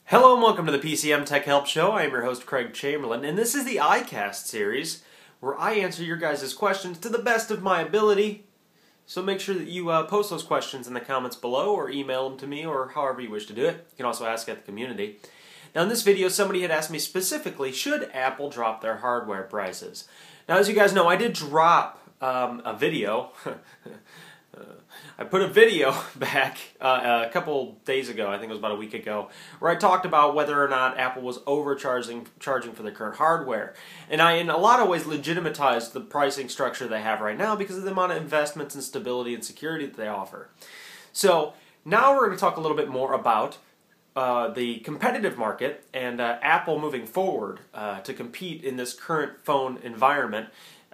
Hello and welcome to the PCM Tech Help Show. I am your host Craig Chamberlain, and this is the iCast series where I answer your guys' questions to the best of my ability. So make sure that you post those questions in the comments below or email them to me or however you wish to do it. You can also ask at the community. Now in this video somebody had asked me specifically, should Apple drop their hardware prices? Now as you guys know, I did drop a video. I put a video back a couple days ago, I think it was about a week ago, where I talked about whether or not Apple was charging for their current hardware. And I, in a lot of ways, legitimatized the pricing structure they have right now because of the amount of investments and stability and security that they offer. So now we're going to talk a little bit more about the competitive market and Apple moving forward to compete in this current phone environment.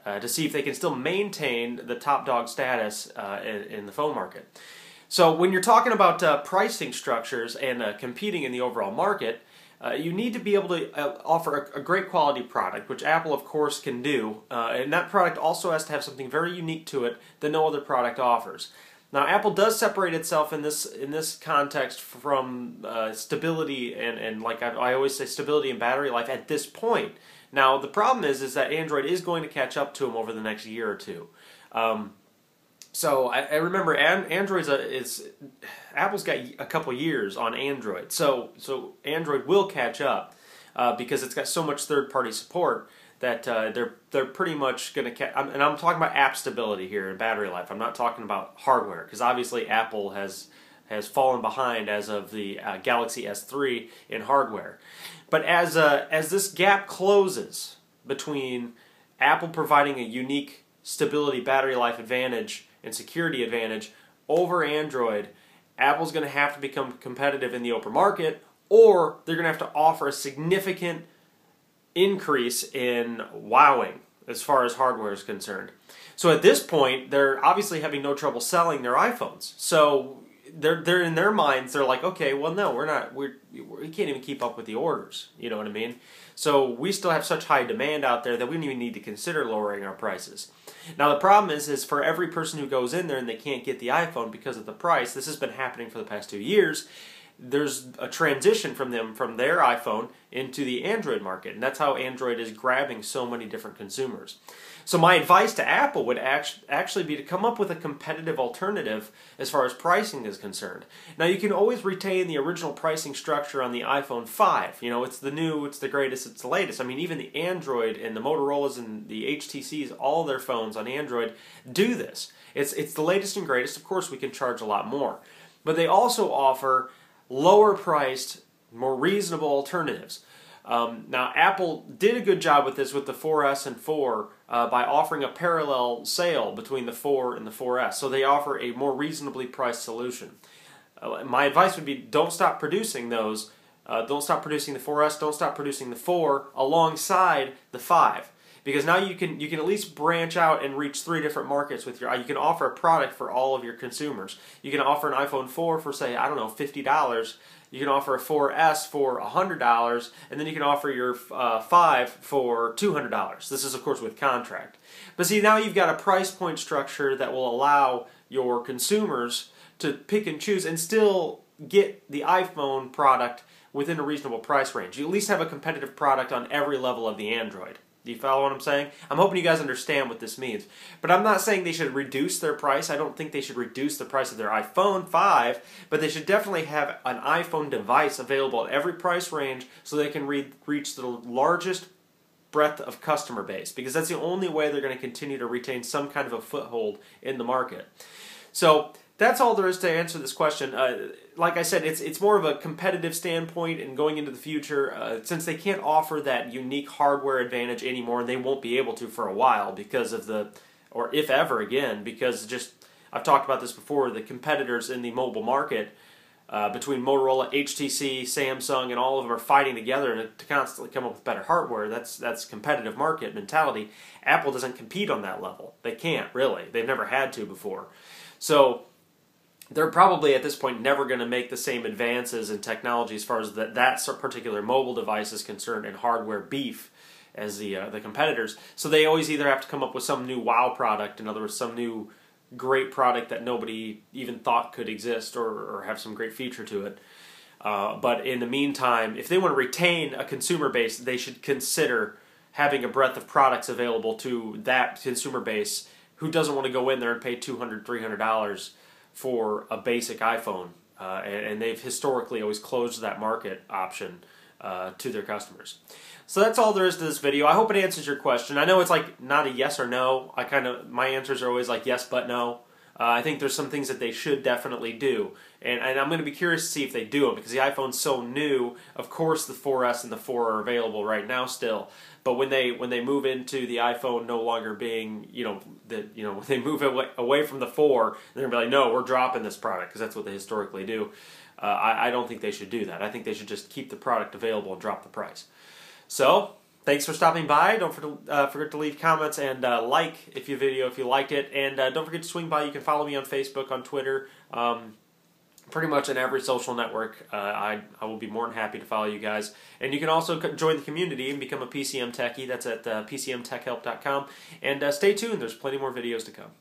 To see if they can still maintain the top dog status in the phone market. So when you're talking about pricing structures and competing in the overall market, you need to be able to offer a great quality product, which Apple of course can do, and that product also has to have something very unique to it that no other product offers. Now Apple does separate itself in this context from stability and like I always say, stability and battery life at this point. Now the problem is that Android is going to catch up to them over the next year or two. So I remember Apple's got a couple years on Android, so Android will catch up because it's got so much third-party support that they're pretty much going to and I'm talking about app stability here and battery life. I'm not talking about hardware because obviously Apple has fallen behind as of the Galaxy S3 in hardware. But as this gap closes between Apple providing a unique stability, battery life advantage, and security advantage over Android, Apple's going to have to become competitive in the open market, or they're going to have to offer a significant increase in wowing as far as hardware is concerned. So at this point, they're obviously having no trouble selling their iPhones. So they're in their minds, they're like, okay, well, no, we can't even keep up with the orders. You know what I mean? So we still have such high demand out there that we don't even need to consider lowering our prices. Now the problem is for every person who goes in there and they can't get the iPhone because of the price, this has been happening for the past 2 years, there's a transition from their iPhone into the Android market, and that's how Android is grabbing so many different consumers. So my advice to Apple would actually be to come up with a competitive alternative as far as pricing is concerned. Now you can always retain the original pricing structure on the iPhone 5. You know, it's the new, it's the greatest, it's the latest. I mean, even the Android and the Motorola's and the HTC's, all their phones on Android do this. It's the latest and greatest. Of course, we can charge a lot more. But they also offer lower priced, more reasonable alternatives. Now Apple did a good job with this with the 4S and 4 by offering a parallel sale between the 4 and the 4S. So they offer a more reasonably priced solution. My advice would be don't stop producing those. Don't stop producing the 4S, don't stop producing the 4 alongside the 5. Because now you can at least branch out and reach 3 different markets with you can offer a product for all of your consumers. You can offer an iPhone 4 for, say, I don't know, $50. You can offer a 4S for $100, and then you can offer your 5 for $200. This is, of course, with contract. But see, now you've got a price point structure that will allow your consumers to pick and choose and still get the iPhone product within a reasonable price range. You at least have a competitive product on every level of the Android. Do you follow what I'm saying? I'm hoping you guys understand what this means. But I'm not saying they should reduce their price. I don't think they should reduce the price of their iPhone 5, but they should definitely have an iPhone device available at every price range so they can reach the largest breadth of customer base, because that's the only way they're going to continue to retain some kind of a foothold in the market. So that's all there is to answer this question. Like I said, it's more of a competitive standpoint and going into the future, since they can't offer that unique hardware advantage anymore, and they won't be able to for a while because of or if ever again, because I've talked about this before, the competitors in the mobile market between Motorola, HTC, Samsung, and all of them are fighting together to constantly come up with better hardware. That's competitive market mentality. Apple doesn't compete on that level. They can't, really. They've never had to before. So they're probably at this point never going to make the same advances in technology as far as that particular mobile device is concerned and hardware beef as the competitors. So they always either have to come up with some new wow product, in other words, some new great product that nobody even thought could exist or have some great feature to it. But in the meantime, if they want to retain a consumer base, they should consider having a breadth of products available to that consumer base who doesn't want to go in there and pay $200, $300 for a basic iPhone. And they've historically always closed that market option to their customers. So that's all there is to this video. I hope it answers your question. I know it's like not a yes or no. My answers are always like yes but no. I think there's some things that they should definitely do, and I'm going to be curious to see if they do them, because the iPhone's so new. Of course, the 4S and the 4 are available right now still, but when they move into the iPhone no longer being, when they move away from the 4, they're going to be like, no, we're dropping this product, because that's what they historically do. I don't think they should do that. I think they should just keep the product available and drop the price. So, thanks for stopping by. Don't forget to leave comments and like if you liked it. And don't forget to swing by. You can follow me on Facebook, on Twitter, pretty much in every social network. I will be more than happy to follow you guys. And you can also join the community and become a PCM techie. That's at PCMTechHelp.com. And stay tuned. There's plenty more videos to come.